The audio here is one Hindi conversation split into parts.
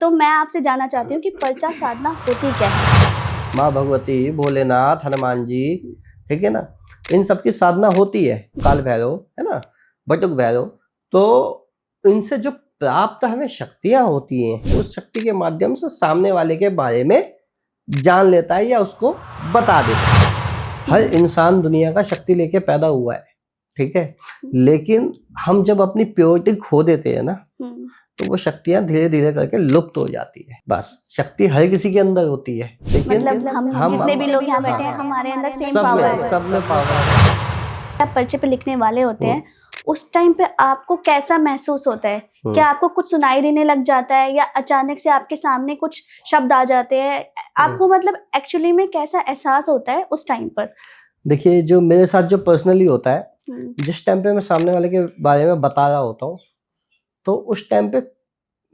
तो मैं आपसे जानना चाहती हूँ कि पर्चा साधना होती क्या है? माँ भगवती, भोलेनाथ, हनुमान जी, ठीक है ना, इन सब की साधना होती है। काल भैरव है ना, बटुक भैरव, तो इनसे जो प्राप्त हमें शक्तियां होती हैं उस शक्ति के माध्यम से सामने वाले के बारे में जान लेता है या उसको बता देता है। हर इंसान दुनिया का शक्ति लेके पैदा हुआ है, ठीक है, लेकिन हम जब अपनी प्योरिटी खो देते हैं ना तो वो शक्तियां धीरे धीरे करके लुप्त हो जाती है। बस शक्ति हर किसी के अंदर होती है, लेकिन मतलब हम जितने भी लोग यहाँ बैठे हैं हमारे अंदर सेम पावर है। सब में पावर है। आप पर्चे पे लिखने वाले होते हैं, उस टाइम पे आपको कैसा महसूस होता है? क्या आपको कुछ सुनाई देने लग जाता है या अचानक से आपके सामने कुछ शब्द आ जाते हैं? आपको मतलब एक्चुअली में कैसा एहसास होता है उस टाइम पर? देखिए, जो मेरे साथ जो पर्सनली होता है, जिस टाइम पे मैं सामने वाले के बारे में बता रहा होता हूँ तो उस टाइम पे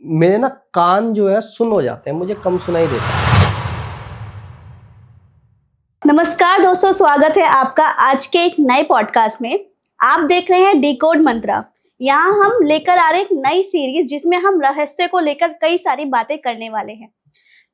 मेरे ना कान जो है सुन हो जाते हैं, मुझे कम सुनाई देता है। नमस्कार दोस्तों, स्वागत है आपका आज के एक नए पॉडकास्ट में। आप देख रहे हैं डिकोड मंत्रा। यहाँ हम लेकर आ रहे एक नई सीरीज जिसमें हम रहस्य को लेकर कई सारी बातें करने वाले हैं।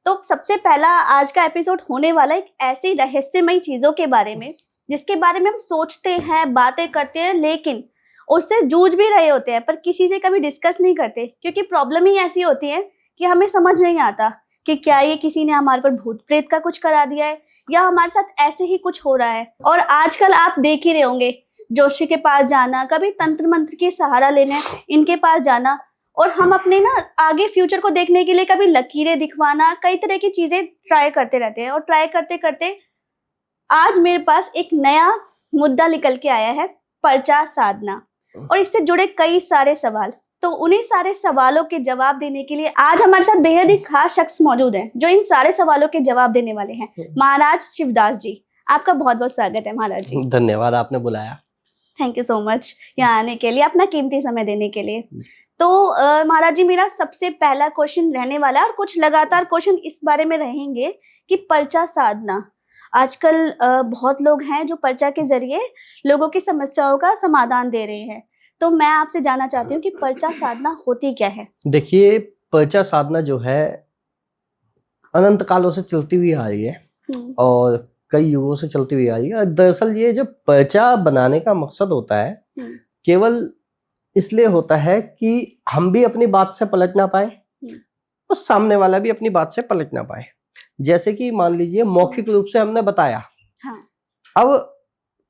तो सबसे पहला आज का एपिसोड होने वाला एक ऐसी रहस्यमयी चीजों के बारे में जिसके बारे में हम सोचते हैं, बातें करते हैं, लेकिन उससे जूझ भी रहे होते हैं पर किसी से कभी डिस्कस नहीं करते, क्योंकि प्रॉब्लम ही ऐसी होती है कि हमें समझ नहीं आता कि क्या ये किसी ने हमारे पर भूत प्रेत का कुछ करा दिया है या हमारे साथ ऐसे ही कुछ हो रहा है। और आजकल आप देख ही रहे होंगे, जोशी के पास जाना, कभी तंत्र मंत्र की सहारा लेने इनके पास जाना, और हम अपने ना आगे फ्यूचर को देखने के लिए कभी लकीरें दिखवाना, कई तरह की चीजें ट्राई करते रहते हैं। और ट्राई करते करते आज मेरे पास एक नया मुद्दा निकल के आया है, पर्चा साधना, और इससे जुड़े कई सारे सवाल। तो उन्हीं सारे सवालों के जवाब देने के लिए आज हमारे साथ बेहद ही खास शख्स मौजूद हैं जो इन सारे सवालों के जवाब देने वाले हैं। महाराज शिवदास जी, आपका बहुत बहुत स्वागत है महाराज जी। धन्यवाद, आपने बुलाया। थैंक यू सो मच यहाँ आने के लिए, अपना कीमती समय देने के लिए। तो महाराज जी, मेरा सबसे पहला क्वेश्चन रहने वाला है और कुछ लगातार क्वेश्चन इस बारे में रहेंगे कि पर्चा साधना, आजकल बहुत लोग हैं जो पर्चा के जरिए लोगों की समस्याओं का समाधान दे रहे हैं। तो मैं आपसे जानना चाहती हूँ कि पर्चा साधना होती क्या है? देखिए, पर्चा साधना जो है अनंत कालों से चलती हुई आ रही है और कई युगों से चलती हुई आ रही है। दरअसल ये जो पर्चा बनाने का मकसद होता है केवल इसलिए होता है कि हम भी अपनी बात से पलट ना पाए और सामने वाला भी अपनी बात से पलट ना पाए। जैसे कि मान लीजिए मौखिक रूप से हमने बताया, अब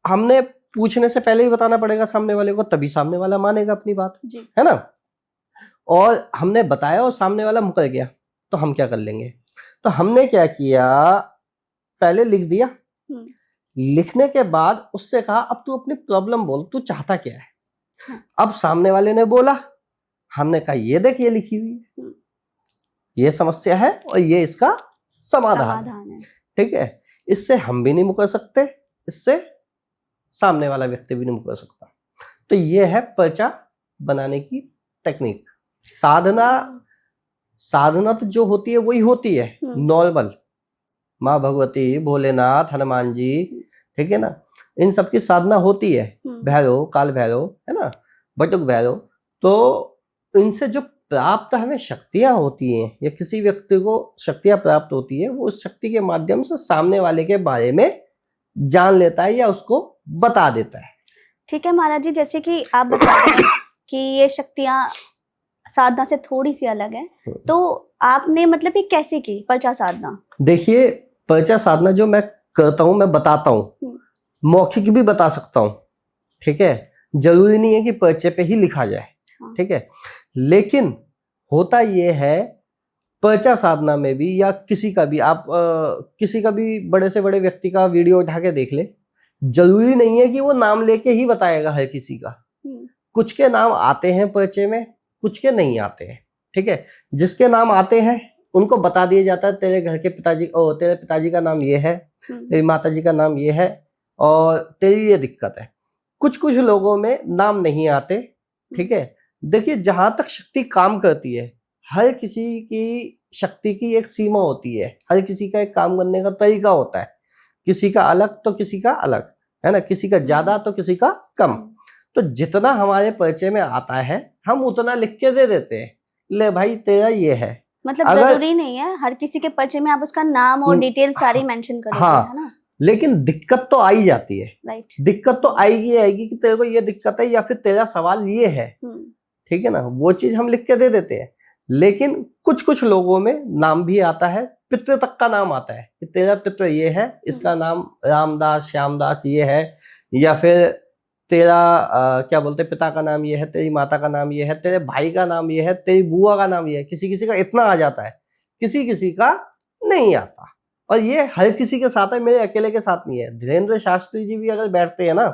हमने पूछने से पहले ही बताना पड़ेगा सामने वाले को, तभी सामने वाला मानेगा अपनी बात, है ना। और हमने बताया और सामने वाला मुकर गया तो हम क्या कर लेंगे? तो हमने क्या किया, पहले लिख दिया, लिखने के बाद उससे कहा अब तू अपनी प्रॉब्लम बोल, तू चाहता क्या है। अब सामने वाले ने बोला, हमने कहा ये देख ये लिखी हुई है, ये समस्या है और ये इसका समाधान है, ठीक है। इससे हम भी नहीं मुकर सकते, इससे सामने वाला व्यक्ति भी नहीं मुकर सकता। तो ये है पर्चा बनाने की टेक्निक। साधना तो जो होती है वही होती है नॉर्मल, माँ भगवती, भोलेनाथ, हनुमान जी, ठीक है ना, इन सब की साधना होती है। भैरव, काल भैरव, है ना, बटुक भैरव, तो इनसे जो प्राप्त हमें शक्तियां होती हैं या किसी व्यक्ति को शक्तियां प्राप्त होती है, वो उस शक्ति के माध्यम से सामने वाले के बारे में जान लेता है या उसको बता देता है। ठीक है महाराज जी, जैसे कि आप बता रहे हैं कि ये शक्तियां साधना से थोड़ी सी अलग है, तो आपने मतलब ये कैसे की पर्चा साधना? देखिए, पर्चा साधना जो मैं करता हूँ, मैं बताता हूँ, मौखिक भी बता सकता हूँ, ठीक है, जरूरी नहीं है कि पर्चे पे ही लिखा जाए, ठीक है। लेकिन होता ये है पर्चा साधना में भी, या किसी का भी आप किसी का भी बड़े से बड़े व्यक्ति का वीडियो उठा के देख ले, जरूरी नहीं है कि वो नाम लेके ही बताएगा हर किसी का। कुछ के नाम आते हैं पर्चे में, कुछ के नहीं आते हैं, ठीक है। जिसके नाम आते हैं उनको बता दिया जाता है तेरे घर के पिताजी, तेरे पिताजी का नाम ये है, तेरी माताजी का नाम ये है और तेरी ये दिक्कत है। कुछ कुछ लोगों में नाम नहीं आते, ठीक है। देखिए, जहां तक शक्ति काम करती है, हर किसी की शक्ति की एक सीमा होती है, हर किसी का एक काम करने का तरीका होता है, किसी का अलग तो किसी का अलग, है ना, किसी का ज्यादा तो किसी का कम। तो जितना हमारे परिचय में आता है हम उतना लिख के दे देते हैं, ले भाई तेरा ये है, मतलब अगर जरूरी नहीं है हर किसी के पर्चे में आप उसका नाम और डिटेल सारी मेंशन करोगे, हाँ, है ना? लेकिन दिक्कत तो आ ही जाती है। राइट। दिक्कत तो आएगी कि तेरे को ये दिक्कत है या फिर तेरा सवाल ये है, ठीक है ना, वो चीज हम लिख के दे देते हैं। लेकिन कुछ कुछ लोगों में नाम भी आता है, पितृ तक का नाम आता है कि तेरा पितृ ये है, इसका नाम रामदास श्यामदास ये है, या फिर तेरा क्या बोलते पिता का नाम ये है, तेरी माता का नाम ये है, तेरे भाई का नाम ये है, तेरी बुआ का नाम ये है। किसी किसी का इतना आ जाता है, किसी किसी का नहीं आता। और ये हर किसी के साथ है, मेरे अकेले के साथ नहीं है। धीरेन्द्र शास्त्री जी भी अगर बैठते हैं ना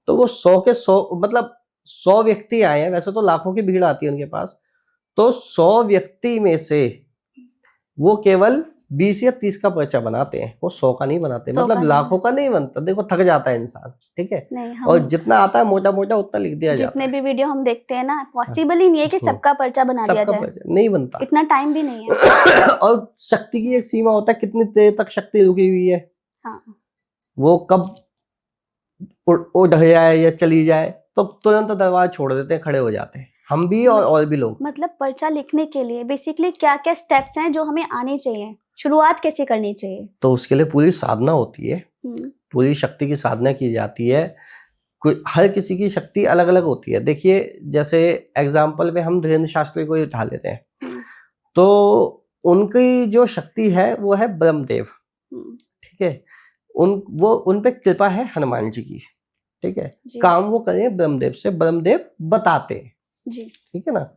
तो वो 100 के 100 मतलब 100 व्यक्ति आए हैं, वैसे तो लाखों की भीड़ आती है उनके पास, तो 100 व्यक्ति में से वो केवल 20 या 30 का पर्चा बनाते हैं, वो 100 का नहीं बनाते, मतलब लाखों का नहीं बनता। देखो थक जाता है इंसान, ठीक है, और जितना आता है मोटा मोटा उतना लिख दिया जाता है। जितने भी वीडियो हम देखते हैं ना, पॉसिबल ही नहीं है कि सबका पर्चा बना दिया जाए, नहीं बनता, इतना टाइम भी नहीं है। और शक्ति की एक सीमा होता है, कितनी देर तक शक्ति रुकी हुई है, हाँ। वो कब उड़ जाए या चली जाए तो तुरंत दरवाजा छोड़ देते हैं, खड़े हो जाते हैं, हम भी और भी लोग। मतलब पर्चा लिखने के लिए बेसिकली क्या क्या स्टेप्स हैं जो हमें आने चाहिए, शुरुआत कैसे करनी चाहिए? तो उसके लिए पूरी साधना होती है, पूरी शक्ति की साधना की जाती है। हर किसी की शक्ति अलग अलग होती है। देखिए जैसे एग्जाम्पल में हम धीरेन्द्र शास्त्री को उठा लेते हैं, तो उनकी जो शक्ति है वो है ब्रह्मदेव, ठीक है, उन पे कृपा है हनुमान जी की, ठीक है, काम वो करें ब्रह्मदेव से, ब्रह्मदेव बताते हैं जी, ठीक है ना।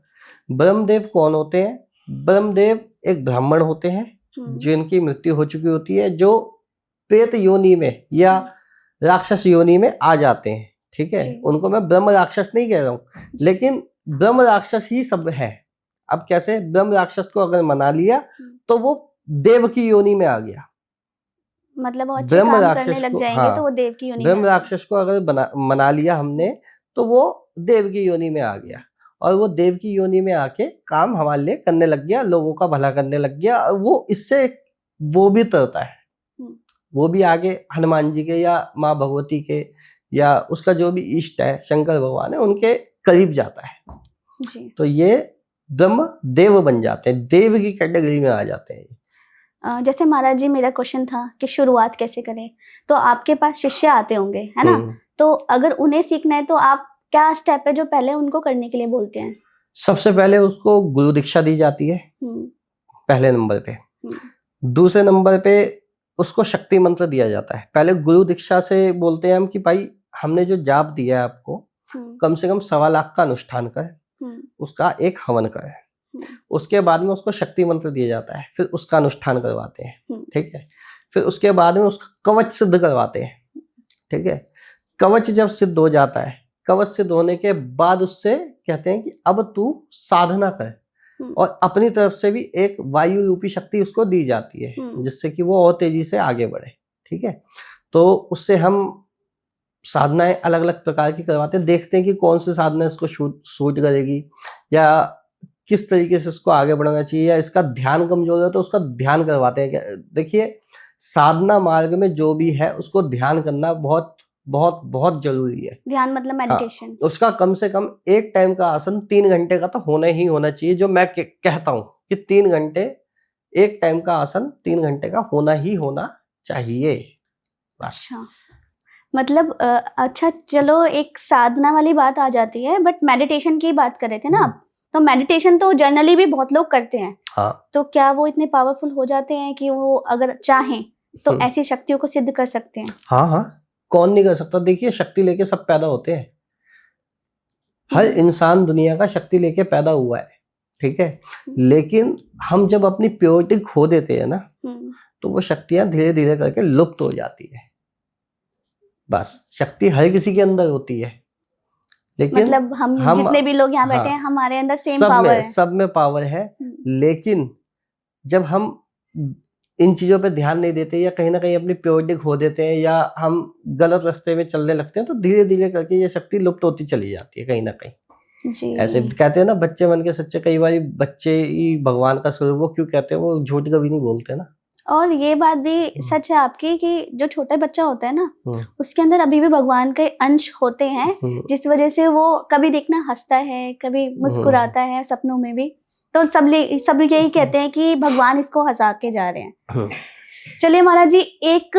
ब्रह्मदेव कौन होते हैं? ब्रह्मदेव एक ब्राह्मण होते हैं जिनकी मृत्यु हो चुकी होती है, जो प्रेत योनि में या राक्षस योनि में आ जाते हैं, ठीक है। उनको मैं ब्रह्म राक्षस नहीं कह रहा हूँ, लेकिन ब्रह्म राक्षस ही सब है। अब कैसे? ब्रह्म राक्षस को अगर मना लिया तो वो देव की योनि में आ गया, मतलब वो अच्छे काम करने लग जाएंगे, हाँ, तो वो देव की योनि में। ब्रह्म राक्षस को अगर मना लिया हमने तो वो देव की योनि में आ गया, और वो देव की योनि में आके काम हमारे लिए करने लग गया, लोगों का भला करने लग गया। वो इससे वो भी तरता है, वो भी आगे हनुमान जी के या माँ भगवती के या उसका जो भी इष्ट है, शंकर भगवान है, उनके करीब जाता है जी। तो ये ब्रह्म देव बन जाते हैं, देव की कैटेगरी में आ जाते हैं। जैसे महाराज जी मेरा क्वेश्चन था कि शुरुआत कैसे करें, तो आपके पास शिष्य आते होंगे, है ना, तो अगर उन्हें सीखना है तो आप क्या स्टेप है जो पहले उनको करने के लिए बोलते हैं? सबसे पहले उसको गुरु दीक्षा दी जाती है पहले नंबर पे। दूसरे नंबर पे उसको शक्ति मंत्र दिया जाता है। पहले गुरु दीक्षा से बोलते हैं हम कि भाई हमने जो जाप दिया है आपको, कम से कम 1.25 लाख का अनुष्ठान कर, उसका एक हवन कर, उसके बाद में उसको शक्ति मंत्र दिया जाता है, फिर उसका अनुष्ठान करवाते हैं, ठीक है। फिर उसके बाद में उसका कवच सिद्ध करवाते हैं, ठीक है। कवच जब सिद्ध हो जाता है, कवच सिद्ध होने के बाद उससे कहते हैं कि अब तू साधना कर, और अपनी तरफ से भी एक वायु रूपी शक्ति उसको दी जाती है जिससे कि वो और तेजी से आगे बढ़े, ठीक है। तो उससे हम साधनाएं अलग अलग प्रकार की करवाते हैं, देखते हैं कि कौन सी साधना इसको सूट करेगी या किस तरीके से इसको आगे बढ़ाना चाहिए, या इसका ध्यान कमजोर है तो उसका ध्यान करवाते हैं। देखिए साधना मार्ग में जो भी है उसको ध्यान करना बहुत बहुत बहुत जरूरी है। ध्यान मतलब मेडिटेशन। हाँ, उसका कम से कम एक टाइम का आसन 3 घंटे का तो होना ही होना चाहिए, जो मैं कहता हूँ कि 3 घंटे एक टाइम का आसन 3 घंटे का होना ही होना चाहिए। अच्छा, मतलब अच्छा चलो एक साधना वाली बात आ जाती है, बट मेडिटेशन की बात कर रहे थे ना आप, तो मेडिटेशन तो जनरली भी बहुत लोग करते हैं, हाँ, तो क्या वो इतने पावरफुल हो जाते हैं कि वो अगर चाहें तो ऐसी शक्तियों को सिद्ध कर सकते हैं? हाँ हाँ, कौन नहीं कर सकता। देखिए शक्ति लेके सब पैदा होते हैं, हर इंसान दुनिया का शक्ति लेके पैदा हुआ है, ठीक है। लेकिन हम जब अपनी प्योरिटी खो देते हैं ना, तो वो शक्तियां धीरे धीरे करके लुप्त हो जाती है। बस शक्ति हर किसी के अंदर होती है, लेकिन मतलब हम जितने भी लोग यहाँ बैठे हैं, हमारे अंदर सेम पावर है, सब में पावर है। लेकिन जब हम इन चीजों पे ध्यान नहीं देते या कहीं ना कहीं अपनी प्योरिटी खो देते हैं या हम गलत रास्ते में चलने लगते हैं, तो धीरे धीरे करके ये शक्ति लुप्त होती चली जाती है कहीं ना कहीं जी। ऐसे कहते हैं ना, बच्चे मन के सच्चे, कई बार बच्चे ही भगवान का स्वरूप, वो क्यों कहते हैं, वो झूठ कभी नहीं बोलते ना। और ये बात भी सच है आपकी कि जो छोटा बच्चा होता है ना, उसके अंदर अभी भी भगवान के अंश होते हैं, जिस वजह से वो कभी देखना हंसता है, कभी मुस्कुराता है सपनों में भी, तो सब यही कहते हैं कि भगवान इसको हंसा के जा रहे हैं। हाँ। चलिए महाराज जी, एक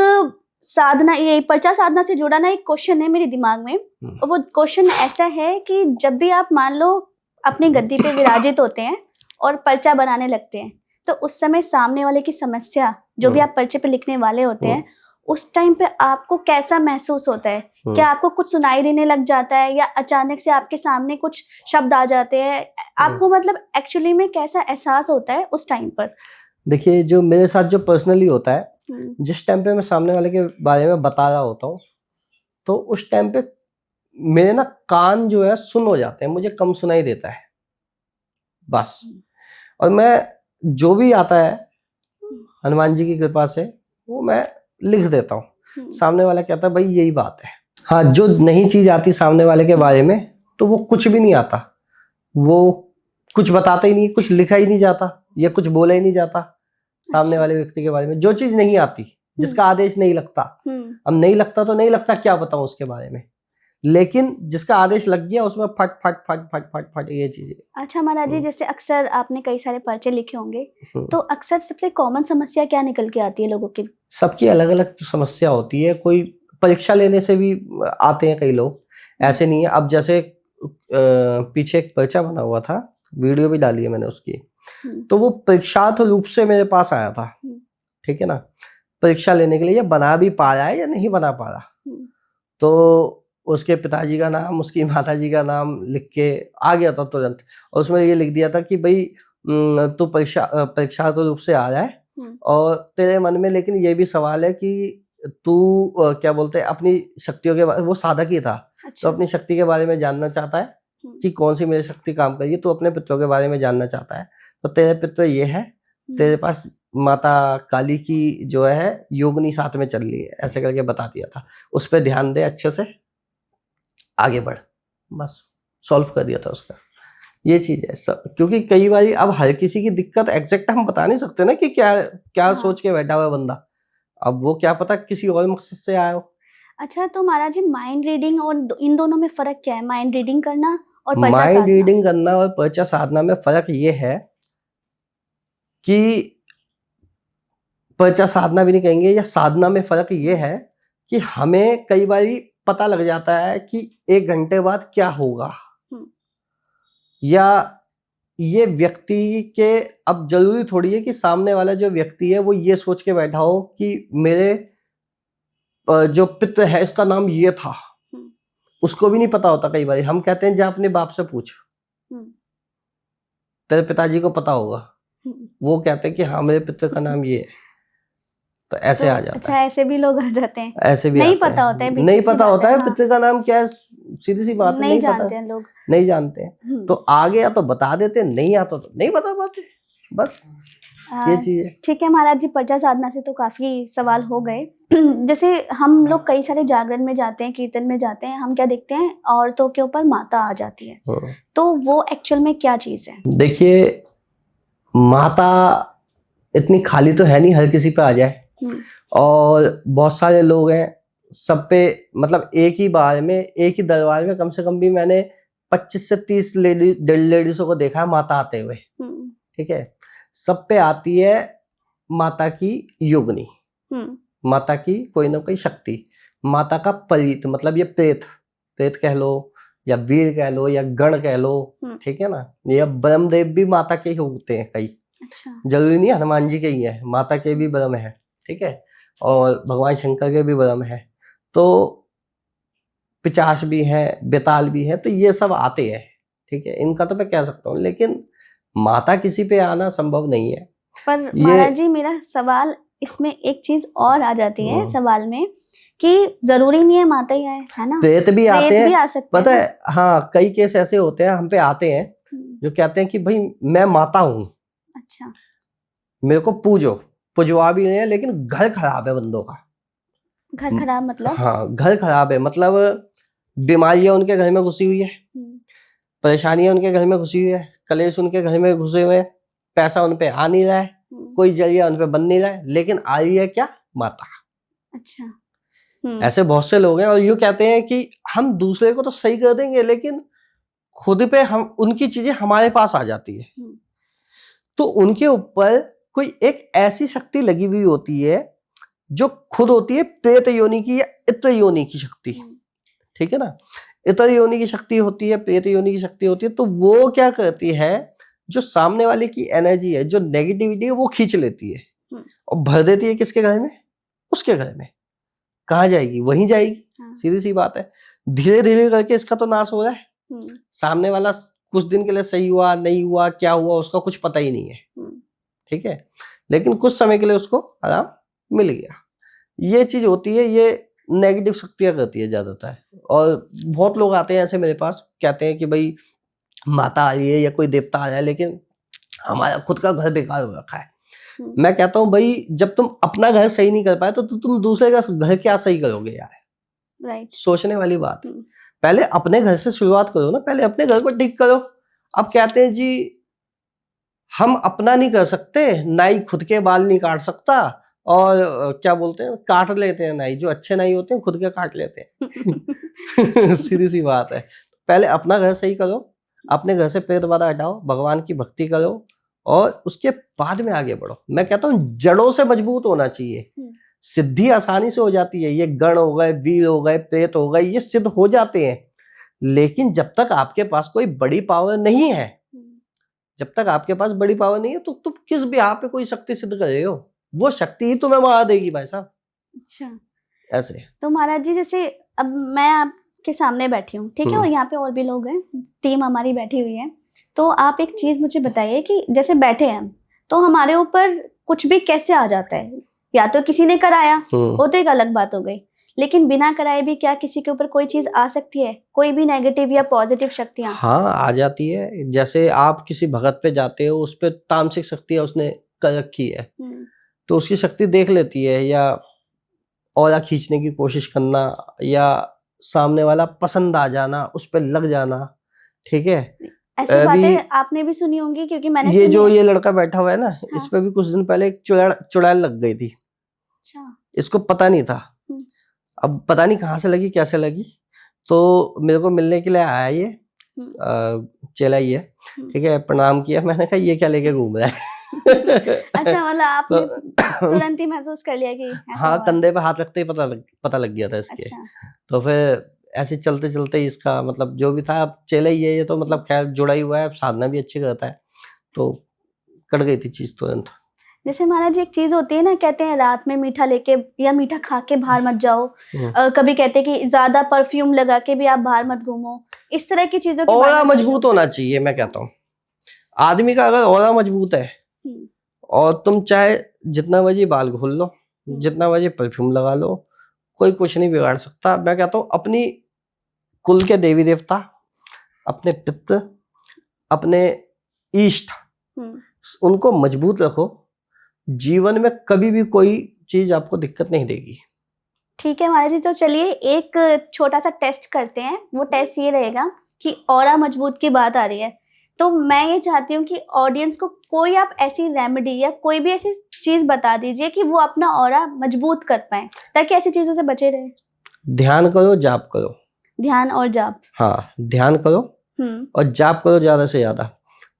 साधना, ये पर्चा साधना से जुड़ा ना एक क्वेश्चन है मेरे दिमाग में, और वो क्वेश्चन ऐसा है कि जब भी आप मान लो अपनी गद्दी पे विराजित होते हैं और पर्चा बनाने लगते हैं, तो उस समय सामने वाले की समस्या, जो भी आप पर्चे पे लिखने वाले होते हैं, उस टाइम पे आपको कैसा महसूस होता है? क्या आपको कुछ सुनाई देने लग जाता है, या अचानक से आपके सामने कुछ शब्द आ जाते हैं? आपको मतलब एक्चुअली में कैसा एहसास होता है उस टाइम पर? देखिए, जो मेरे साथ जो पर्सनली होता है, जिस टाइम पे मैं सामने वाले के बारे में बता रहा होता हूँ, तो उस टाइम पे मेरे ना कान जो है सुन हो जाते हैं, मुझे कम सुनाई देता है बस। और मैं जो भी आता है हनुमान जी की कृपा से वो मैं लिख देता हूँ। सामने वाला कहता है भाई यही बात है। हाँ, जो नई चीज आती सामने वाले के बारे में, तो वो कुछ भी नहीं आता, वो कुछ बताता ही नहीं, कुछ लिखा ही नहीं जाता, या कुछ बोला ही नहीं जाता सामने वाले व्यक्ति के बारे में। जो चीज नहीं आती, जिसका आदेश नहीं लगता, अब नहीं लगता तो नहीं लगता, क्या बताऊं उसके बारे में, लेकिन जिसका आदेश लग गया उसमें फट फट फट फट फट फट ये चीजें। अच्छा महाराज जी, जैसे अक्सर आपने कई सारे पर्चे लिखे होंगे, तो अक्सर सबसे कॉमन समस्या क्या निकल के आती है लोगों की? सबकी अलग अलग समस्या होती है। कोई परीक्षा लेने से भी आते हैं कई लोग, ऐसे नहीं है। अब जैसे पीछे एक पर्चा बना हुआ था, वीडियो भी डाली है मैंने उसकी, तो वो परीक्षार्थ रूप से मेरे पास आया था, ठीक है ना, परीक्षा लेने के लिए। ये बना भी पा रहा है या नहीं बना पा रहा, तो उसके पिताजी का नाम, उसकी माताजी का नाम लिख के आ गया था तुरंत, और उसमें ये लिख दिया था कि भाई तू परीक्षार्थ रूप से आ रहा है, और तेरे मन में लेकिन ये भी सवाल है कि तू क्या बोलते हैं अपनी शक्तियों के बारे, वो साधक ही था। अच्छा। तो अपनी शक्ति के बारे में जानना चाहता है कि कौन सी मेरी शक्ति काम कर रही है, तो अपने पितरों के बारे में जानना चाहता है। तो तेरे पितर ये है, तेरे पास माता काली की जो है योगिनी साथ में चल रही है, ऐसे करके बता दिया था। उस पर ध्यान दे, अच्छे से आगे बढ़, बस सॉल्व कर दिया था उसका। ये चीज है सब, क्योंकि कई बार अब हर किसी की दिक्कत एग्जैक्ट हम बता नहीं सकते ना कि क्या क्या सोच के बैठा हुआ है बंदा। अब वो क्या पता किसी और मकसद से आया हो। अच्छा, तो महाराज जी माइंड रीडिंग और इन दोनों में फर्क क्या है? माइंड रीडिंग करना और पर्चा साधना? माइंड रीडिंग करना और पर्चा साधना में फर्क ये है कि पर्चा साधना भी नहीं कहेंगे, या साधना में फर्क ये है कि हमें कई बार पता लग जाता है कि 1 घंटे बाद क्या होगा, या ये व्यक्ति के, अब जरूरी थोड़ी है कि सामने वाला जो व्यक्ति है वो ये सोच के बैठा हो कि मेरे जो पिता है इसका नाम ये था। उसको भी नहीं पता होता। कई बार हम कहते हैं जा अपने बाप से पूछ, तेरे पिताजी को पता होगा। वो कहते हैं कि हाँ मेरे पिता का नाम ये है, तो ऐसे आ जाता है। अच्छा, ऐसे भी लोग आ जाते हैं, ऐसे भी नहीं पता होता है, नहीं पता होता है पिता का नाम क्या है, सीधी सी बात है, नहीं जानते हैं लोग, नहीं जानते हैं। तो आ गया तो बता देते, नहीं आता तो नहीं बता पाते, बस ये चीज है। ठीक है महाराज जी, पर्चा साधना से तो काफी सवाल हो गए। जैसे हम लोग कई सारे जागरण में जाते हैं, कीर्तन में जाते हैं, हम क्या देखते हैं, औरतों के ऊपर माता आ जाती है, तो वो एक्चुअल में क्या चीज है? देखिए, माता इतनी खाली तो है नहीं हर किसी पे आ जाए, और बहुत सारे लोग हैं सब पे, मतलब एक ही बार में, एक ही दरबार में कम से कम भी मैंने 25 से 30 लेडीजों को देखा है माता आते हुए, ठीक है। सब पे आती है माता की योगिनी, माता की कोई ना कोई शक्ति, माता का परीत, मतलब ये प्रेत कह लो, या वीर कह लो, या गण कह लो, ठीक है ना। या ब्रह्मदेव भी माता के ही होते हैं कई। अच्छा। जरूरी नहीं हनुमान जी के ही है, माता के भी ब्रह्म है, ठीक है, और भगवान शंकर के भी ब्रह्म है। तो पिचास भी है, बेताल भी है, तो ये सब आते हैं, ठीक है। इनका तो मैं कह सकता हूँ, लेकिन माता किसी पे आना संभव नहीं है। पर महाराज जी, मेरा सवाल इसमें एक चीज और आ जाती है सवाल में, कि जरूरी नहीं है माता ही आए, है ना, प्रेत भी आते हैं, भी आ सकते पता है। हाँ, कई केस ऐसे होते हैं हम पे आते हैं जो कहते हैं कि भाई मैं माता हूँ, अच्छा, मेरे को पुजवा भी नहीं है, लेकिन घर खराब है बंदों का। घर खराब मतलब? हाँ, घर खराब है मतलब बीमारियां उनके घर में घुसी हुई है, परेशानियां उनके घर में घुसी हुई है, कलेश उनके घर में घुसे हुए हैं, पैसा उन पे आ नहीं रहा है, कोई जरिया उन पे बन नहीं रहा है, लेकिन आ रही है क्या? माता। अच्छा। ऐसे बहुत से लोग हैं, और यूँ कहते हैं कि हम दूसरे को तो सही कर देंगे, लेकिन खुद पे हम, उनकी चीजें हमारे पास आ जाती है। तो उनके ऊपर कोई एक ऐसी शक्ति लगी हुई होती है जो खुद होती है प्रेत योनि की या इत्र योनि की शक्ति, ठीक है ना। इतर योनि की शक्ति होती है, प्रेत योनि की शक्ति होती है। तो वो क्या करती है, जो सामने वाले की एनर्जी है, जो नेगेटिविटी है, वो खींच लेती है और भर देती है किसके घर में, उसके घर में। कहाँ जाएगी, वहीं जाएगी। सीधी सी बात है। धीरे धीरे करके इसका तो नाश हो रहा है। सामने वाला कुछ दिन के लिए सही हुआ, नहीं हुआ, क्या हुआ, उसका कुछ पता ही नहीं है, ठीक है। लेकिन कुछ समय के लिए उसको आराम मिल गया। ये चीज होती है, ये नेगेटिव शक्तियां करती है ज्यादातर। और बहुत लोग आते हैं ऐसे मेरे पास, कहते हैं कि भाई माता आ रही है या कोई देवता आ रहा है, लेकिन हमारा खुद का घर बेकार हो रखा है। मैं कहता हूँ भाई, जब तुम अपना घर सही नहीं कर पाए तो तुम दूसरे का घर क्या सही करोगे यार। राइट। सोचने वाली बात। पहले अपने घर से शुरुआत करो ना, पहले अपने घर को ठीक करो। अब कहते हैं जी हम अपना नहीं कर सकते, नाई खुद के बाल नहीं काट सकता, और क्या बोलते हैं, काट लेते हैं नाई, जो अच्छे नाई होते हैं खुद के काट लेते हैं। सीधी सी बात है। पहले अपना घर सही करो, अपने घर से पेट बाधा हटाओ, भगवान की भक्ति करो, और उसके बाद में आगे बढ़ो। मैं कहता हूँ जड़ों से मजबूत होना चाहिए। सिद्धि आसानी से हो जाती है, ये गण हो गए, वीर हो गए, प्रेत हो गए, ये सिद्ध हो जाते हैं। लेकिन जब तक आपके पास कोई बड़ी पावर नहीं है, जब तक आपके पास बड़ी पावर नहीं है, तो तुम किस भी पे कोई शक्ति सिद्ध कर रहे हो, वो शक्ति ही तुम्हें मार देगी भाई साहब। अच्छा, ऐसे। तो महाराज जी, जैसे अब मैं आपके सामने बैठी हूँ, ठीक है, और यहाँ पे और भी लोग हैं, टीम हमारी बैठी हुई है। तो आप एक चीज मुझे बताइए कि जैसे बैठे हैं हम, तो हमारे ऊपर कुछ भी कैसे आ जाता है? या तो किसी ने कराया, वो तो एक अलग बात हो गई, लेकिन बिना कराए भी क्या किसी के ऊपर कोई चीज आ सकती है, कोई भी नेगेटिव या पॉजिटिव शक्तियां? हाँ, आ जाती है। जैसे आप किसी भगत पे जाते हो, उस पे तामसिक शक्तियां उसने कर रखी है, तो उसकी शक्ति देख लेती है, या ऑरा खींचने की कोशिश करना, या सामने वाला पसंद आ जाना, उस पे लग जाना, ठीक है। ऐसी बातें आपने भी सुनी होंगी, क्योंकि मैंने ये जो ये लड़का बैठा हुआ है ना, हाँ? इस पे भी कुछ दिन पहले एक चुड़ैल लग गई थी। अच्छा। इसको पता नहीं था, अब पता नहीं कहाँ से लगी, कैसे लगी। तो मेरे को मिलने के लिए आया ये चेला ही है, ठीक है। प्रणाम किया, मैंने कहा ये क्या लेके घूम रहा है। अच्छा, मतलब आपने तुरंत ही महसूस कर लिया कि हाँ, कंधे पे हाथ रखते ही पता लग गया था इसके। अच्छा। तो फिर ऐसे चलते चलते इसका मतलब जो भी था, अब चेला ही है ये, तो मतलब खैर जुड़ा ही हुआ है, साधना भी अच्छी करता है, तो कट गई थी चीज तुरंत। जैसे महाराज जी, एक चीज होती है ना, कहते हैं रात में मीठा लेके या मीठा खा के बाहर मत जाओ। कभी कहते हैं कि ज्यादा परफ्यूम लगा के भी आप बाहर मत घूमो, इस तरह की चीजों के ऑरा मजबूत होना चाहिए। मैं कहता हूँ आदमी का अगर ऑरा मजबूत है, और तुम चाहे जितना बजे बाल खोल लो, जितना बजे परफ्यूम लगा लो, कोई कुछ नहीं बिगाड़ सकता। मैं कहता हूँ अपनी कुल के देवी देवता, अपने पितृ, अपने इष्ट, उनको मजबूत रखो। जीवन में कभी भी कोई चीज आपको दिक्कत नहीं देगी। ठीक है महाराज जी, तो चलिए एक छोटा सा टेस्ट करते हैं। वो टेस्ट ये रहेगा कि ऑरा मजबूत की बात आ रही है, तो मैं ये चाहती हूँ कि ऑडियंस को कोई आप ऐसी रेमेडी या कोई भी ऐसी चीज बता दीजिए कि वो अपना ऑरा मजबूत कर पाए, ताकि ऐसी चीजों से बचे रहे। ध्यान करो, जाप करो। ध्यान और जाप? हाँ, ध्यान करो और जाप करो ज्यादा से ज्यादा।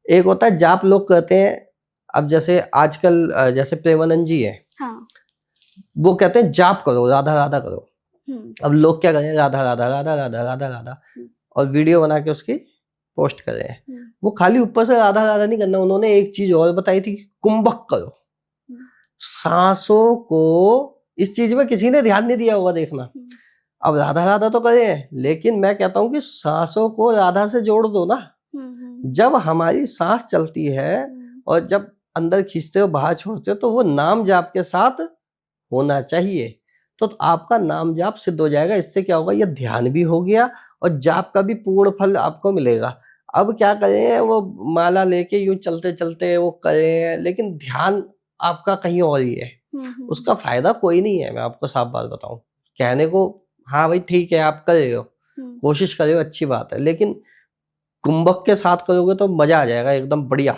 एक होता है जाप लोग कहते हैं, अब जैसे आजकल जैसे प्रेमानंद जी है, हाँ, वो कहते हैं जाप करो, राधा राधा करो। अब लोग क्या करें, राधा राधा राधा राधा राधा राधा, और वीडियो बना के उसकी पोस्ट कर रहे हैं। वो खाली ऊपर से राधा राधा नहीं करना, उन्होंने एक चीज और बताई थी, कुंभक करो। सांसों को, इस चीज में किसी ने ध्यान नहीं दिया होगा, देखना। अब राधा राधा तो करें, लेकिन मैं कहता हूँ कि सांसों को राधा से जोड़ दो ना। जब हमारी सांस चलती है और जब अंदर खींचते हो बाहर छोड़ते हो, तो वो नाम जाप के साथ होना चाहिए, तो आपका नाम जाप सिद्ध हो जाएगा। इससे क्या होगा, ये ध्यान भी हो गया और जाप का भी पूर्ण फल आपको मिलेगा। अब क्या करें, वो माला लेके यूं चलते चलते वो करें, लेकिन ध्यान आपका कहीं और ही है, उसका फायदा कोई नहीं है। मैं आपको साफ बात बताऊं, कहने को हाँ भाई ठीक है आप कर रहे हो, कोशिश कर रहे हो, अच्छी बात है, लेकिन कुंभक के साथ करोगे तो मजा आ जाएगा एकदम बढ़िया।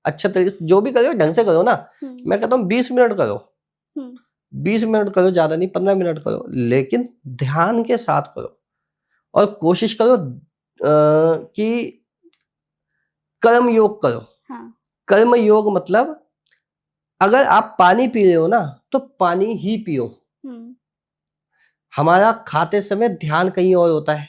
अच्छे तरीके से जो भी करो ढंग से करो ना। मैं कहता हूँ 20 मिनट करो, 20 मिनट करो, ज्यादा नहीं, 15 मिनट करो, लेकिन ध्यान के साथ करो। और कोशिश करो कि कर्म योग करो। हाँ। कर्म योग मतलब अगर आप पानी पी रहे हो ना तो पानी ही पियो। हमारा खाते समय ध्यान कहीं और होता है,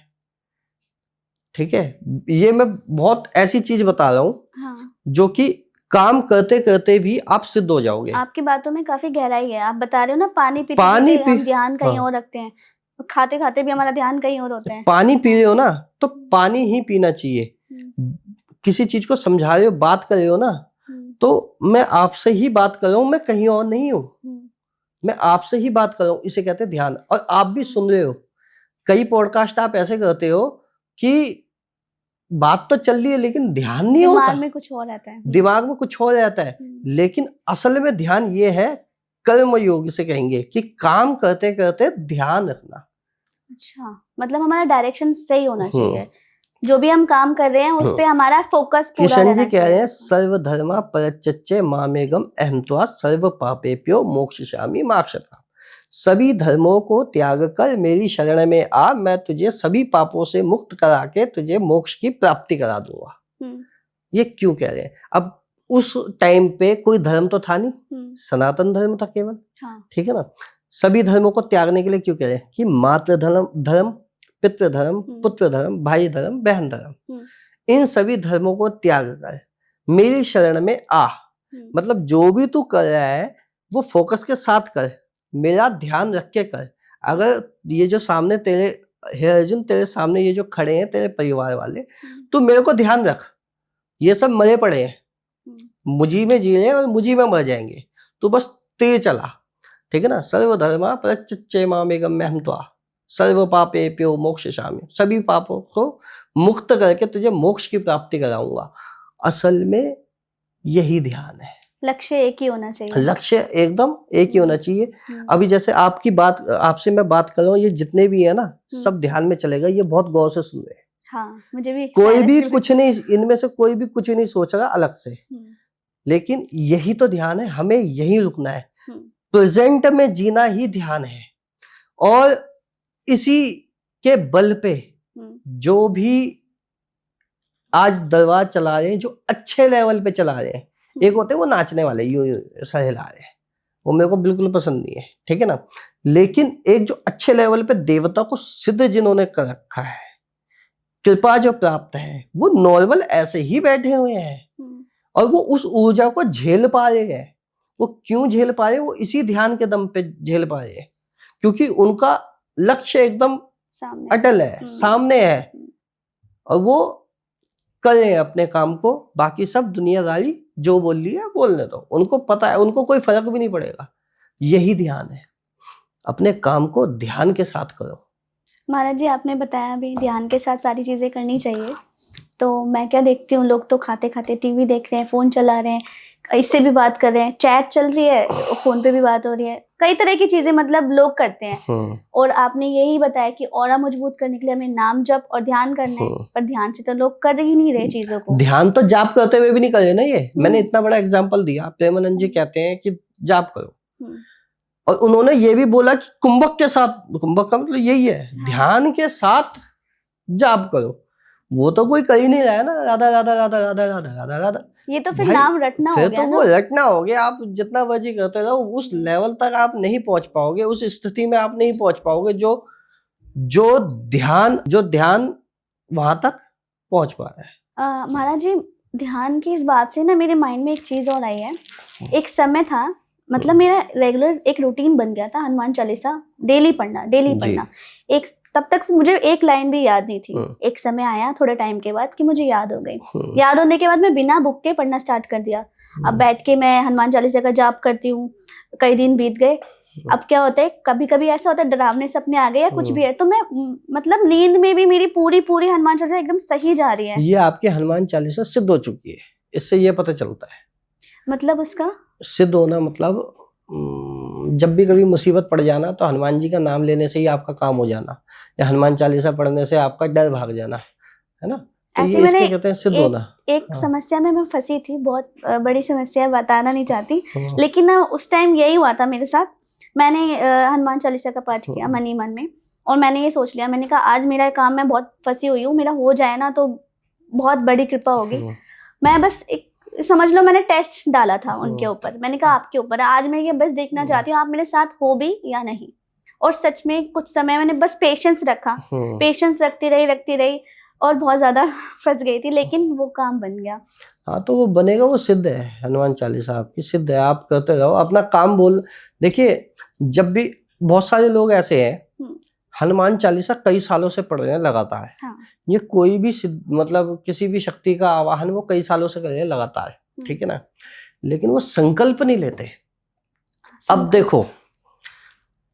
ठीक है। ये मैं बहुत ऐसी चीज बता रहा हूँ हाँ। जो कि काम करते करते भी आप सिद्ध हो जाओगे। आपकी बातों में काफी गहराई है। आप बता रहे हो ना, पानी पीते पानी पीते हम ध्यान कहीं हाँ। और रखते हैं, खाते खाते भी हमारा ध्यान कहीं और होता है। पानी पी रहे हो ना तो पानी ही पीना चाहिए। किसी चीज को समझा रहे हो, बात कर रहे हो ना, तो मैं आपसे ही बात कर रहा हूँ, मैं कहीं और नहीं हूँ, मैं आपसे ही बात कर रहा हूँ। इसे कहते हैं ध्यान। और आप भी सुन रहे हो, कई पॉडकास्ट आप ऐसे करते हो कि बात तो चल रही है लेकिन ध्यान नहीं होता, दिमाग में कुछ और रहता है, दिमाग में कुछ हो जाता है। लेकिन असल में ध्यान ये है, कर्म योग से कहेंगे कि काम करते करते ध्यान रखना। अच्छा, मतलब हमारा डायरेक्शन सही होना चाहिए, जो भी हम काम कर रहे हैं उस पे हमारा फोकस पूरा रहना चाहिए। किशन जी कह रहे हैं सर्वधर्मा परित्यज्य मामेकम अहं त्वा सर्व पापेभ्यो मोक्षयिष्यामि मा शुचः। सभी धर्मों को त्याग कर मेरी शरण में आ, मैं तुझे सभी पापों से मुक्त करा के तुझे मोक्ष की प्राप्ति करा दूंगा। ये क्यों कह रहे हैं? अब उस टाइम पे कोई धर्म तो था नहीं, सनातन धर्म था केवल, ठीक है ना। सभी धर्मों को त्यागने के लिए क्यों कह रहे हैं कि मातृ धर्म, पितृ धर्म, पुत्र धर्म, भाई धर्म, बहन धर्म, इन सभी धर्मों को त्याग कर मेरी शरण में आ। मतलब जो भी तू कर रहा है वो फोकस के साथ कर, मेरा ध्यान रख के कर। अगर ये जो सामने तेरे हे अर्जुन, तेरे सामने ये जो खड़े हैं तेरे परिवार वाले, तू मेरे को ध्यान रख, ये सब मरे पड़े हैं, मुझी में जी रहे हैं और मुझी में मर जाएंगे, तू बस तेज चला, ठीक है ना। सर्वधर्मा परित्यज्य मामेकम अहं त्वा सर्व पापेभ्यो मोक्षयिष्यामि। सभी पापों को मुक्त करके तुझे मोक्ष की प्राप्ति कराऊंगा। असल में यही ध्यान है। लक्ष्य एक ही होना चाहिए, लक्ष्य एकदम एक ही होना चाहिए। अभी जैसे आपकी बात, आपसे मैं बात कर रहा हूँ, ये जितने भी है ना सब ध्यान में चलेगा। ये बहुत गौर से सुन रहे हैं। हाँ, मुझे भी कोई भी कुछ नहीं, इनमें से कोई भी कुछ नहीं सोच रहा अलग से, लेकिन यही तो ध्यान है। हमें यही रुकना है, प्रेजेंट में जीना ही ध्यान है। और इसी के बल पे जो भी आज दरबार चला रहे हैं, जो अच्छे लेवल पे चला रहे हैं, एक होते हैं वो नाचने वाले, यूं ऐसा हिला रहे हैं, वो मेरे को बिल्कुल पसंद नहीं है, ठीक है ना। लेकिन एक जो अच्छे लेवल पे देवता को सिद्ध जिन्होंने कर रखा है, कृपा जो प्राप्त है, वो नॉर्मल ऐसे ही बैठे हुए हैं और वो उस ऊर्जा को झेल पा रहे हैं। वो क्यों झेल पा रहे हैं? वो इसी ध्यान के दम पे झेल पा रहे हैं, क्योंकि उनका लक्ष्य एकदम अटल है, सामने है, और वो कर रहे हैं अपने काम को। बाकी सब दुनियादारी जो बोल रही है बोलने दो, उनको पता है, उनको कोई फर्क भी नहीं पड़ेगा। यही ध्यान है, अपने काम को ध्यान के साथ करो। महाराज जी, आपने बताया अभी ध्यान के साथ सारी चीजें करनी चाहिए, तो मैं क्या देखती हूँ, लोग तो खाते खाते टीवी देख रहे हैं, फोन चला रहे हैं, इससे भी बात कर रहे हैं, चैट चल रही है, फोन पे भी बात हो रही है, कई तरह की चीजें मतलब लोग करते हैं। और आपने यही बताया कि ऑरा मजबूत करने के लिए हमें नाम जप और ध्यान करना है, पर ध्यान से तो लोग कर ही नहीं रहे चीजों को। ध्यान तो जाप करते हुए भी नहीं कर रहे ना। ये मैंने इतना बड़ा एग्जाम्पल दिया, प्रेमानंद जी कहते हैं कि जाप करो, और उन्होंने ये भी बोला कि कुंभक के साथ, कुंभक का मतलब यही है, ध्यान के साथ जाप करो। वो तो कोई कर ही नहीं रहा है ना, राधा राधा राधा राधा राधा राधा राधा, ये तो फिर नाम रटना हो गया, तो वो रटना हो गया। आप जितना मर्जी करते रहो, उस लेवल तक आप नहीं पहुंच पाओगे, उस स्थिति में आप नहीं पहुंच पाओगे जो ध्यान वहां तक पहुंच पा रहा है। महाराज जी, ध्यान की इस बात से ना मेरे माइंड में एक चीज और आई है। एक समय था, मतलब मेरा रेगुलर एक रूटीन बन गया था, हनुमान चालीसा डेली पढ़ना। एक तब तक मुझे एक लाइन भी याद नहीं थी। एक समय आया थोड़े टाइम के बाद कि मुझे याद हो गई। याद होने के बाद मैं बिना बुक के पढ़ना स्टार्ट कर दिया। अब बैठ के मैं हनुमान चालीसा का जाप करती हूँ। कई दिन बीत गए। अब क्या होता है, कभी कभी ऐसा होता है डरावने सपने आ गए या कुछ भी है, तो मैं मतलब नींद में भी मेरी पूरी हनुमान चालीसा एकदम सही जा रही है। ये आपकी हनुमान चालीसा सिद्ध हो चुकी है, इससे ये पता चलता है। मतलब उसका सिद्ध होना मतलब जब भी कभी मुसीबत पड़ जाना तो हनुमान जी का नाम लेने से ही आपका काम हो जाना, या हनुमान चालीसा पढ़ने से आपका डर भाग जाना, है ना। तो ये इसके कहते हैं सिद्ध होना। एक समस्या में मैं फंसी थी, बहुत बड़ी समस्या, बताना नहीं चाहती, लेकिन उस टाइम यही हुआ था मेरे साथ। मैंने हनुमान चालीसा का पाठ किया मन ही मन में, और मैंने ये सोच लिया, मैंने कहा आज मेरा काम, मैं बहुत फंसी हुई हूँ, मेरा हो जाए ना तो बहुत बड़ी कृपा होगी। मैं बस एक समझ लो मैंने टेस्ट डाला था उनके ऊपर, मैंने कहा आपके ऊपर है, आज मैं ये बस देखना चाहती हूँ आप मेरे साथ हो भी या नहीं। और सच में कुछ समय मैंने बस पेशेंस रखा, पेशेंस रखती रही और बहुत ज्यादा फंस गई थी, लेकिन वो काम बन गया। हाँ तो वो बनेगा, वो सिद्ध है, हनुमान चालीसा आपकी सिद्ध है, आप करते रहो अपना काम। बोल देखिए, जब भी बहुत सारे लोग ऐसे हैं हनुमान चालीसा कई सालों से पढ़ रहे हैं लगातार। हाँ। ये कोई भी मतलब किसी भी शक्ति का आवाहन वो कई सालों से कर रहे हैं लगातार, ठीक है ना, लेकिन वो संकल्प नहीं लेते। अब देखो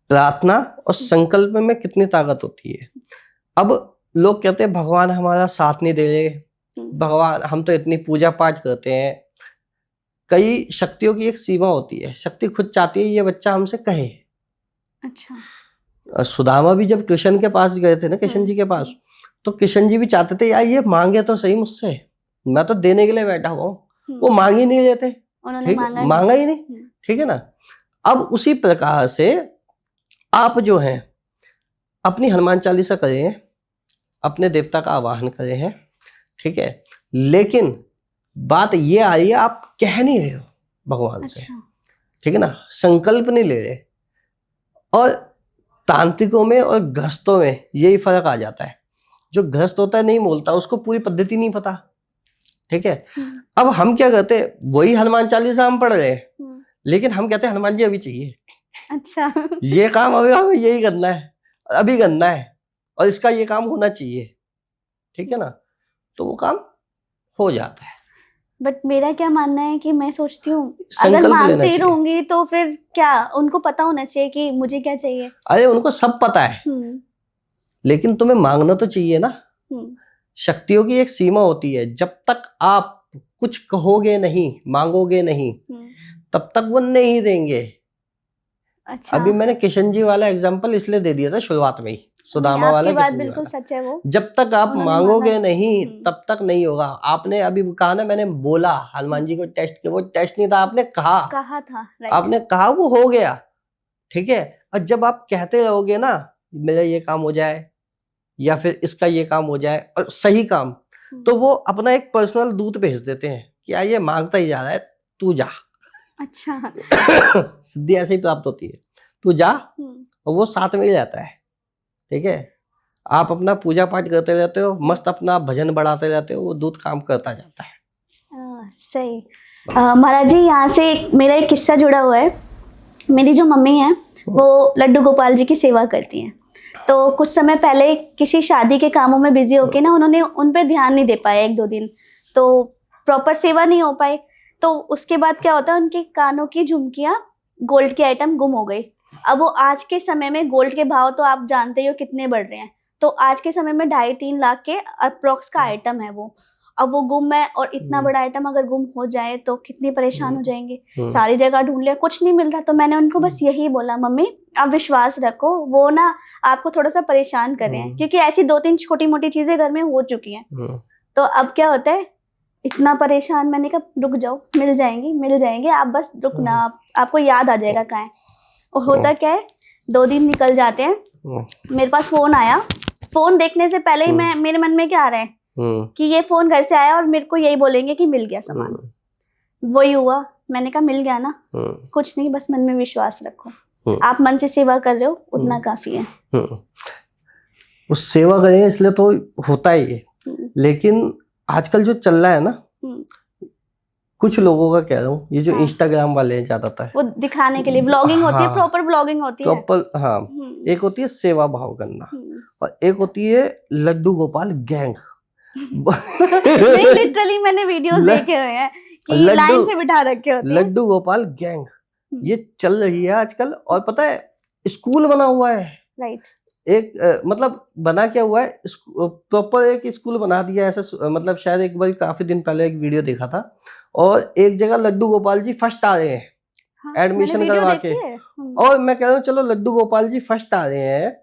प्रार्थना और संकल्प में कितनी ताकत होती है। अब लोग कहते हैं भगवान हमारा साथ नहीं दे रहे, भगवान हम तो इतनी पूजा पाठ करते हैं। कई शक्तियों की एक सीमा होती है, शक्ति खुद चाहती है ये बच्चा हमसे कहे। अच्छा। सुदामा भी जब कृष्ण के पास गए थे ना, कृष्ण जी के पास, तो कृष्ण जी भी चाहते थे यार ये मांगे तो सही मुझसे, मैं तो देने के लिए बैठा हुआ हूँ। वो मांग ही नहीं लेते, मांगा ही नहीं, ठीक है ना। अब उसी प्रकार से आप जो हैं अपनी हनुमान चालीसा करे हैं, अपने देवता का आवाहन करे हैं, ठीक है, लेकिन बात ये आ रही है आप कह नहीं रहे हो भगवान से, ठीक है ना, संकल्प नहीं ले रहे। और तांत्रिकों में और गृहस्थों में यही फर्क आ जाता है। जो गृहस्थ होता है नहीं बोलता, उसको पूरी पद्धति नहीं पता, ठीक है। अब हम क्या करते हैं, वही हनुमान चालीसा हम पढ़ रहे हैं, लेकिन हम कहते हैं हनुमान जी अभी चाहिए, अच्छा ये काम अभी हमें यही करना है, अभी करना है, और इसका ये काम होना चाहिए, ठीक है ना, तो वो काम हो जाता है। बट मेरा क्या मानना है कि मैं सोचती हूँ अगर मांगती रहूंगी तो फिर क्या, उनको पता होना चाहिए कि मुझे क्या चाहिए। अरे उनको सब पता है, लेकिन तुम्हें मांगना तो चाहिए ना। शक्तियों की एक सीमा होती है, जब तक आप कुछ कहोगे नहीं, मांगोगे नहीं, तब तक वो नहीं देंगे। अच्छा। अभी मैंने किशन जी वाला एग्जांपल इसलिए दे दिया था शुरुआत में ही, सुदामा वाला, बात बिल्कुल सच है। वो जब तक आप मांगोगे नहीं तब तक नहीं होगा। आपने अभी कहा ना, मैंने बोला हनुमान जी को टेस्ट किया, वो टेस्ट नहीं था, आपने कहा था, आपने कहा, वो हो गया, ठीक है। और जब आप कहते रहोगे ना मेरा ये काम हो जाए या फिर इसका ये काम हो जाए, और सही काम, तो वो अपना एक पर्सनल दूत भेज देते हैं कि ये मांगता ही जा रहा है, तू जा। अच्छा सिद्धि ऐसे ही प्राप्त होती है, तू जा, और वो साथ में ही रहता है, ठीक है। आप अपना पूजा पाठ करते रहते हो, मस्त अपना भजन बढ़ाते रहते हो, वो दूत काम करता जाता है। सही। महाराज जी, यहाँ से मेरा एक किस्सा जुड़ा हुआ है। मेरी जो मम्मी है वो लड्डू गोपाल जी की सेवा करती हैं। तो कुछ समय पहले किसी शादी के कामों में बिजी होके ना उन्होंने उन पे ध्यान नहीं दे पाया 1-2 दिन, तो प्रॉपर सेवा नहीं हो पाई। तो उसके बाद क्या होता है, उनके कानों की झुमकियां, गोल्ड की आइटम गुम हो गई। अब वो आज के समय में गोल्ड के भाव तो आप जानते हो कितने बढ़ रहे हैं, तो आज के समय में 2.5-3 लाख के अप्रोक्स का आइटम है वो। अब वो गुम है, और इतना बड़ा आइटम अगर गुम हो जाए तो कितनी परेशान हो जाएंगे। सारी जगह ढूंढ लिया, कुछ नहीं मिल रहा। तो मैंने उनको बस यही बोला, मम्मी आप विश्वास रखो, वो ना आपको थोड़ा सा परेशान कर रहे हैं, क्योंकि ऐसी 2-3 छोटी मोटी चीजें घर में हो चुकी हैं। तो अब क्या होता है, इतना परेशान, मैंने कहा रुक जाओ, मिल जाएंगे, आप बस रुकना, आपको याद आ जाएगा कहाँ है। और होता क्या है, 2 दिन निकल जाते हैं, मेरे पास फोन आया। फोन देखने से पहले ही मेरे मन में क्या आ रहा है कि ये फोन घर से आया और मेरे को यही बोलेंगे कि मिल गया सामान। वही हुआ, मैंने कहा मिल गया ना, कुछ नहीं, बस मन में विश्वास रखो, आप मन से सेवा कर रहे हो, उतना काफी है। उस सेवा करें इसलिए तो होता ही है, लेकिन आजकल जो चल रहा है ना, कुछ लोगों का कह रहा हूँ, ये जो इंस्टाग्राम वाले हैं ज्यादातर, वो दिखाने के लिए व्लॉगिंग होती है, प्रॉपर व्लॉगिंग होती है, प्रॉपर। हाँ, एक होती है सेवा भाव करना, और एक होती है लड्डू गोपाल गैंग। नहीं, लिटरली मैंने वीडियोस देखे हुए हैं कि लाइन से बिठा रखे होते हैं, लड्डू गोपाल गैंग, ये चल रही है आजकल। और पता है स्कूल बना हुआ है, राइट, एक मतलब बना क्या हुआ है, प्रॉपर एक स्कूल बना दिया ऐसा। मतलब शायद एक बार काफी दिन पहले एक वीडियो देखा था, और एक जगह लड्डू गोपाल जी फर्स्ट आ रहे हैं, हाँ, एडमिशन करवा के। और मैं कह रहा हूँ चलो लड्डू गोपाल जी फर्स्ट आ रहे हैं,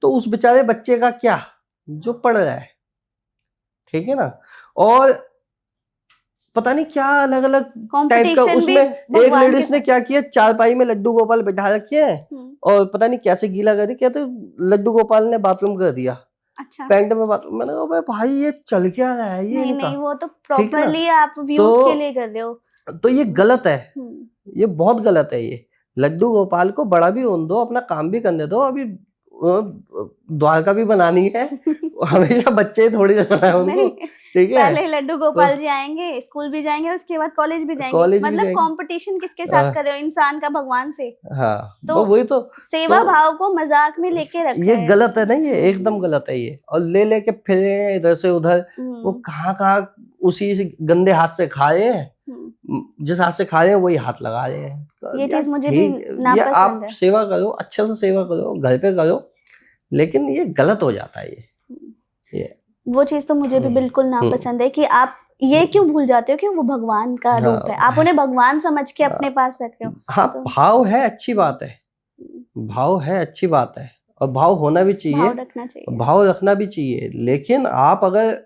तो उस बेचारे बच्चे का क्या जो पढ़ रहा है, ठीक है ना। और पता नहीं क्या अलग अलग टाइप का, उसमें एक लेडीज ने क्या किया, चारपाई में लड्डू गोपाल बैठा रखे हैं, और पता नहीं कैसे गीला कर दिया, क्या तो लड्डू गोपाल ने बाथरूम कर दिया। अच्छा पैंट में बात, मैंने कहा भाई ये चल क्या रहा है ये नहीं इनका? नहीं, वो तो ठीक है ना? प्रॉपरली आप व्यूज के लिए कर रहे हो। तो ये गलत है, हम्म, ये बहुत गलत है। ये लड्डू गोपाल को बड़ा भी होने दो, अपना काम भी करने दो। अभी द्वारका भी बनानी है, हमेशा बच्चे ही थोड़ी बनाए उनको, नहीं, ठीक है? पहले लड्डू गोपाल जी आएंगे, स्कूल भी जाएंगे, उसके बाद कॉलेज भी जाएंगे। कॉलेज भी मतलब जाएंगे। कंपटीशन किसके साथ हाँ। कर रहे हो? इंसान का भगवान से। हाँ, तो वही तो सेवा भाव को मजाक में लेके रखा ये है। गलत है ना, ये एकदम गलत है ये। और ले लेके फिरे इधर से उधर, वो कहाँ उसी से गंदे हाथ से खा रहे हैं, जिस हाथ से खा रहे हैं वही हाथ लगा रहे हैं। ये यार चीज मुझे भी ठीक, ये नापसंद आप है। सेवा करो, अच्छे से सेवा करो, घर पे करो, लेकिन ये गलत हो जाता है ये वो चीज तो मुझे भी बिल्कुल नापसंद है कि आप ये क्यों भूल जाते हो कि वो भगवान का रूप है, आप उन्हें भगवान समझ के अपने पास रख रहे हो। हाँ, भाव है, अच्छी बात है, भाव है, अच्छी बात है, और भाव होना भी चाहिए, भाव रखना चाहिए, भाव रखना भी चाहिए। लेकिन आप अगर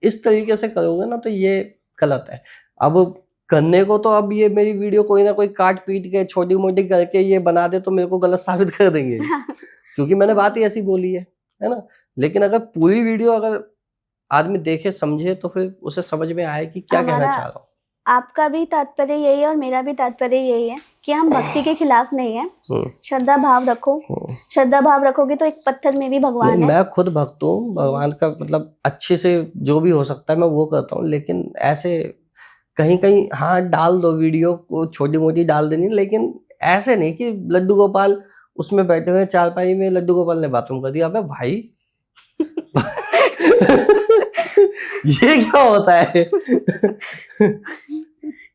इस तरीके से करोगे ना तो ये गलत है। अब करने को तो अब ये मेरी वीडियो कोई ना कोई काट पीट के छोटी मोटी करके ये बना दे तो मेरे को गलत साबित कर देंगे क्योंकि मैंने बात ही ऐसी बोली है ना। लेकिन अगर पूरी वीडियो अगर आदमी देखे समझे तो फिर उसे समझ में आए कि क्या कहना चाह रहा हूँ। आपका भी तात्पर्य यही है और मेरा भी तात्पर्य यही है कि हम भक्ति के खिलाफ नहीं है। श्रद्धा भाव रखो, श्रद्धा भाव रखोगे तो एक पत्थर में भी भगवान है। मैं खुद भक्त हूँ भगवान का, मतलब अच्छे से जो भी हो सकता है मैं वो करता हूँ। लेकिन ऐसे कहीं कहीं हाँ डाल दो वीडियो को, छोटी मोटी डाल देनी, लेकिन ऐसे नहीं कि लड्डू गोपाल उसमें बैठे हुए चारपाई में लड्डू गोपाल ने बाथरूम कर दिया। अबे भाई ये क्या होता है?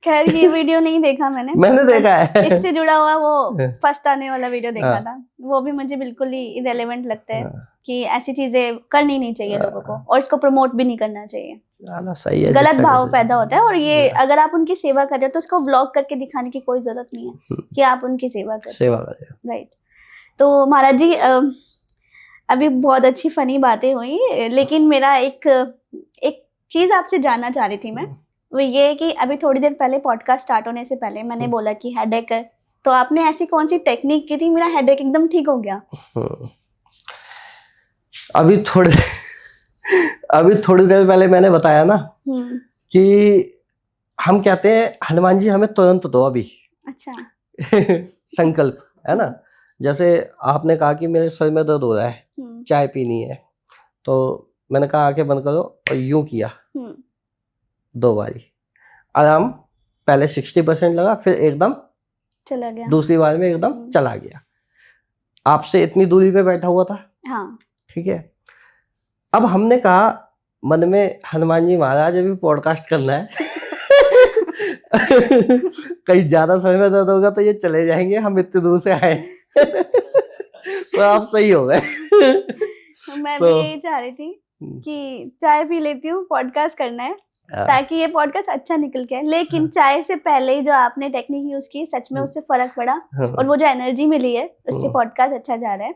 खैर ये वीडियो नहीं देखा मैंने देखा है, इससे जुड़ा हुआ वो फर्स्ट आने वाला वीडियो देखा था, वो भी मुझे बिल्कुल ही इरेलेवेंट लगता है कि ऐसी चीजें करनी नहीं चाहिए लोगों को, और इसको प्रमोट भी नहीं करना चाहिए। सही है, गलत भाव पैदा होता है। और ये अगर आप उनकी सेवा कर रहे हो तो उसको व्लॉग करके दिखाने की कोई जरूरत नहीं है कि आप उनकी सेवा कर रहे हो, राइट। तो महाराज जी अभी बहुत अच्छी फनी बातें हुई, लेकिन मेरा एक चीज आपसे जानना चाह रही थी मैं, वो ये कि अभी थोड़ी देर पहले पॉडकास्ट स्टार्ट होने से पहले मैंने बोला कि हेडेक है, तो आपने ऐसी कौन सी टेक्निक की थी मेरा हेडेक एकदम ठीक हो गया? अभी थोड़ी देर पहले मैंने बताया ना कि हम कहते हैं हनुमान जी हमें तुरंत दो अभी। अच्छा संकल्प है ना। जैसे आपने कहा कि मेरे सर में दर्द हो रहा है, चाय पीनी है, तो मैंने कहा आंखें बंद करो और यूं किया 2 बारी, आराम। पहले 60% लगा, फिर एकदम चला गया, दूसरी बार में एकदम चला गया। आपसे इतनी दूरी पे बैठा हुआ था, हाँ ठीक है। अब हमने कहा मन में, हनुमान जी महाराज अभी पॉडकास्ट करना है कहीं ज्यादा समय में दर्द होगा तो ये चले जाएंगे, हम इतने दूर से आए तो आप सही हो गए। मैं भी यही चाह रही थी कि चाय पी लेती हूँ, पॉडकास्ट करना है ताकि ये पॉडकास्ट अच्छा निकल के आए। लेकिन चाय से पहले ही जो आपने टेक्निक यूज की, सच में उससे फर्क पड़ा और वो जो एनर्जी मिली है उससे पॉडकास्ट अच्छा जा रहा है।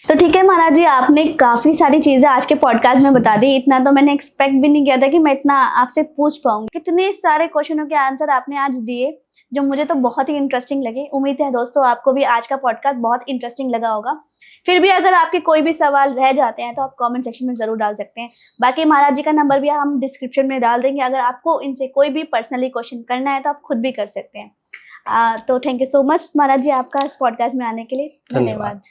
तो ठीक है महाराज जी, आपने काफी सारी चीजें आज के पॉडकास्ट में बता दी। इतना तो मैंने एक्सपेक्ट भी नहीं किया था कि मैं इतना आपसे पूछ पाऊंगी। कितने सारे क्वेश्चनों के आंसर आपने आज दिए जो मुझे तो बहुत ही इंटरेस्टिंग लगे। उम्मीद है दोस्तों आपको भी आज का पॉडकास्ट बहुत इंटरेस्टिंग लगा होगा। फिर भी अगर आपके कोई भी सवाल रह जाते हैं तो आप कमेंट सेक्शन में जरूर डाल सकते हैं। बाकी महाराज जी का नंबर भी हम डिस्क्रिप्शन में डाल देंगे, अगर आपको इनसे कोई भी पर्सनली क्वेश्चन करना है तो आप खुद भी कर सकते हैं। तो थैंक यू सो मच महाराज जी आपका इस पॉडकास्ट में आने के लिए। धन्यवाद।